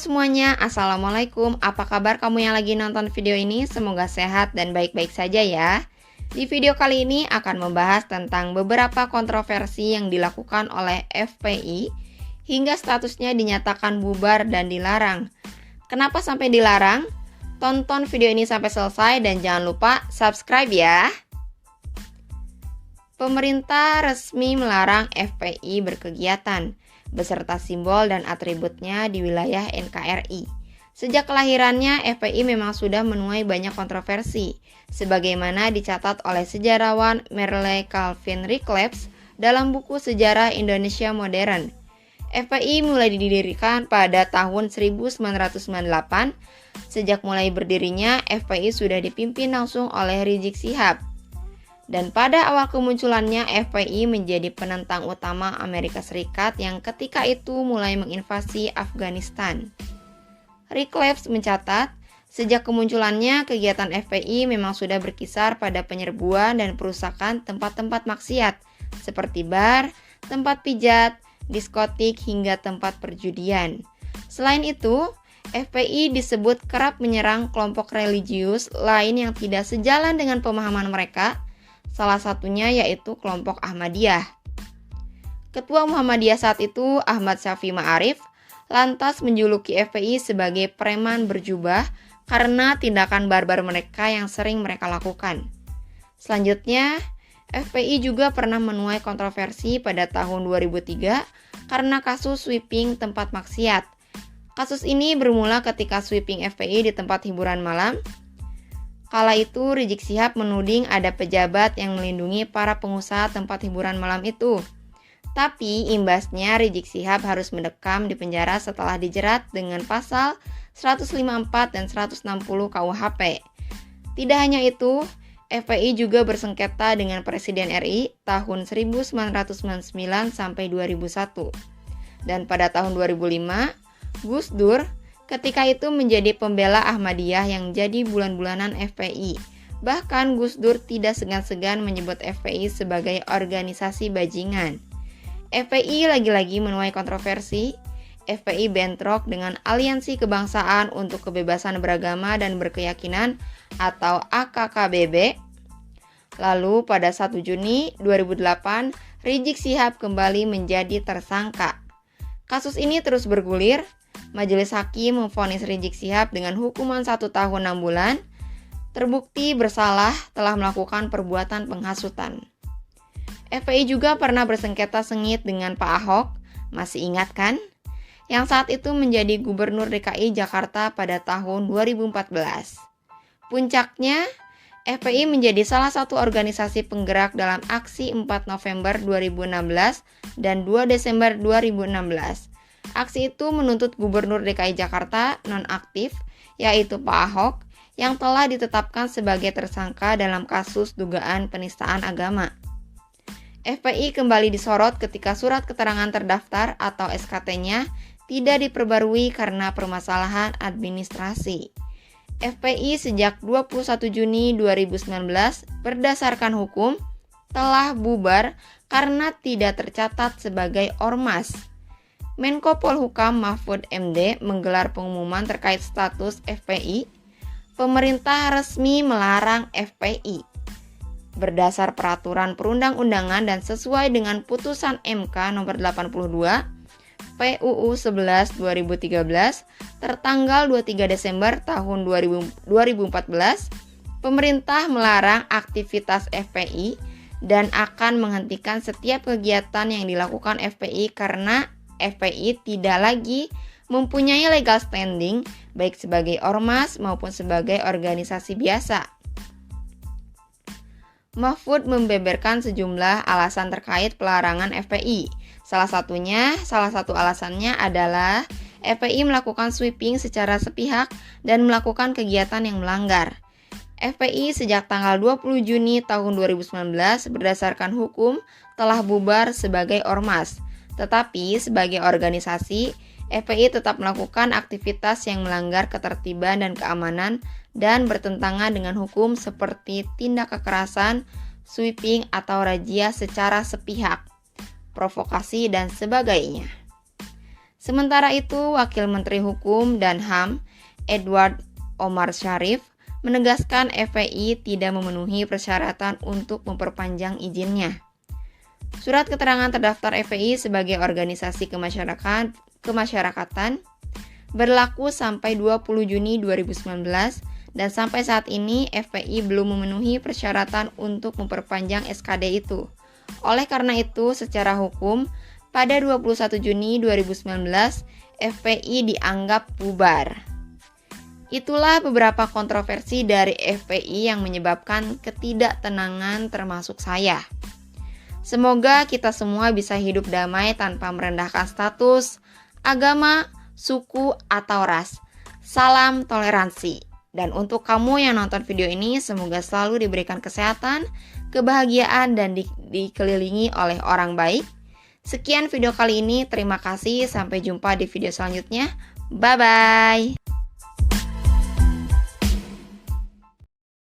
semuanya, Assalamualaikum. Apa kabar kamu yang lagi nonton video ini? Semoga sehat dan baik-baik saja ya. Di video kali ini akan membahas tentang beberapa kontroversi yang dilakukan oleh FPI hingga statusnya dinyatakan bubar dan dilarang. Kenapa sampai dilarang? Tonton video ini sampai selesai dan jangan lupa subscribe ya. Pemerintah resmi melarang FPI berkegiatan beserta simbol dan atributnya di wilayah NKRI. Sejak kelahirannya, FPI memang sudah menuai banyak kontroversi, sebagaimana dicatat oleh sejarawan Merle Calvin Reclebs dalam buku Sejarah Indonesia Modern. FPI mulai didirikan pada tahun 1998. Sejak mulai berdirinya, FPI sudah dipimpin langsung oleh Rizik Syihab. Dan pada awal kemunculannya, FPI menjadi penentang utama Amerika Serikat yang ketika itu mulai menginvasi Afghanistan. Reclebs mencatat, sejak kemunculannya, kegiatan FPI memang sudah berkisar pada penyerbuan dan perusakan tempat-tempat maksiat, seperti bar, tempat pijat, diskotik, hingga tempat perjudian. Selain itu, FPI disebut kerap menyerang kelompok religius lain yang tidak sejalan dengan pemahaman mereka. Salah satunya yaitu kelompok Ahmadiyah. Ketua Muhammadiyah saat itu, Ahmad Syafi'i Ma'arif, lantas menjuluki FPI sebagai preman berjubah karena tindakan barbar mereka yang sering mereka lakukan. Selanjutnya, FPI juga pernah menuai kontroversi pada tahun 2003 karena kasus sweeping tempat maksiat. Kasus ini bermula ketika sweeping FPI di tempat hiburan malam. Kala itu, Rizik Syihab menuding ada pejabat yang melindungi para pengusaha tempat hiburan malam itu. Tapi imbasnya Rizik Syihab harus mendekam di penjara setelah dijerat dengan pasal 154 dan 160 KUHP. Tidak hanya itu, FPI juga bersengketa dengan Presiden RI tahun 1999 sampai 2001. Dan pada tahun 2005, Gus Dur ketika itu menjadi pembela Ahmadiyah yang jadi bulan-bulanan FPI. Bahkan Gus Dur tidak segan-segan menyebut FPI sebagai organisasi bajingan. FPI lagi-lagi menuai kontroversi. FPI bentrok dengan Aliansi Kebangsaan untuk Kebebasan Beragama dan Berkeyakinan atau AKKBB. Lalu pada 1 Juni 2008, Rizik Syihab kembali menjadi tersangka. Kasus ini terus bergulir. Majelis Hakim memvonis Rizik Syihab dengan hukuman 1 tahun 6 bulan, terbukti bersalah telah melakukan perbuatan penghasutan. FPI juga pernah bersengketa sengit dengan Pak Ahok, masih ingat kan? Yang saat itu menjadi Gubernur DKI Jakarta pada tahun 2014. Puncaknya, FPI menjadi salah satu organisasi penggerak dalam aksi 4 November 2016 dan 2 Desember 2016. Aksi itu menuntut Gubernur DKI Jakarta nonaktif, yaitu Pak Ahok, yang telah ditetapkan sebagai tersangka dalam kasus dugaan penistaan agama. FPI kembali disorot ketika surat keterangan terdaftar atau SKT-nya tidak diperbarui karena permasalahan administrasi. FPI sejak 21 Juni 2019 berdasarkan hukum telah bubar karena tidak tercatat sebagai ormas. Menko Polhukam Mahfud MD menggelar pengumuman terkait status FPI. Pemerintah resmi melarang FPI. Berdasar peraturan perundang-undangan dan sesuai dengan putusan MK nomor 82 PUU 11 2013 tertanggal 23 Desember tahun 2014, pemerintah melarang aktivitas FPI dan akan menghentikan setiap kegiatan yang dilakukan FPI karena FPI tidak lagi mempunyai legal standing baik sebagai ormas maupun sebagai organisasi biasa. Mahfud membeberkan sejumlah alasan terkait pelarangan FPI. Salah satu alasannya adalah FPI melakukan sweeping secara sepihak dan melakukan kegiatan yang melanggar. FPI sejak tanggal 20 Juni tahun 2019 berdasarkan hukum telah bubar sebagai ormas. Tetapi sebagai organisasi, FPI tetap melakukan aktivitas yang melanggar ketertiban dan keamanan dan bertentangan dengan hukum seperti tindak kekerasan, sweeping atau razia secara sepihak, provokasi, dan sebagainya. Sementara itu, Wakil Menteri Hukum dan HAM, Edward Omar Syarif, menegaskan FPI tidak memenuhi persyaratan untuk memperpanjang izinnya. Surat keterangan terdaftar FPI sebagai organisasi kemasyarakatan berlaku sampai 20 Juni 2019 dan sampai saat ini FPI belum memenuhi persyaratan untuk memperpanjang SKD itu. Oleh karena itu, secara hukum, pada 21 Juni 2019, FPI dianggap bubar. Itulah beberapa kontroversi dari FPI yang menyebabkan ketidaktenangan termasuk saya. Semoga kita semua bisa hidup damai tanpa merendahkan status, agama, suku, atau ras. Salam toleransi. Dan untuk kamu yang nonton video ini, semoga selalu diberikan kesehatan, kebahagiaan, dan dikelilingi oleh orang baik. Sekian video kali ini, terima kasih, sampai jumpa di video selanjutnya. Bye-bye.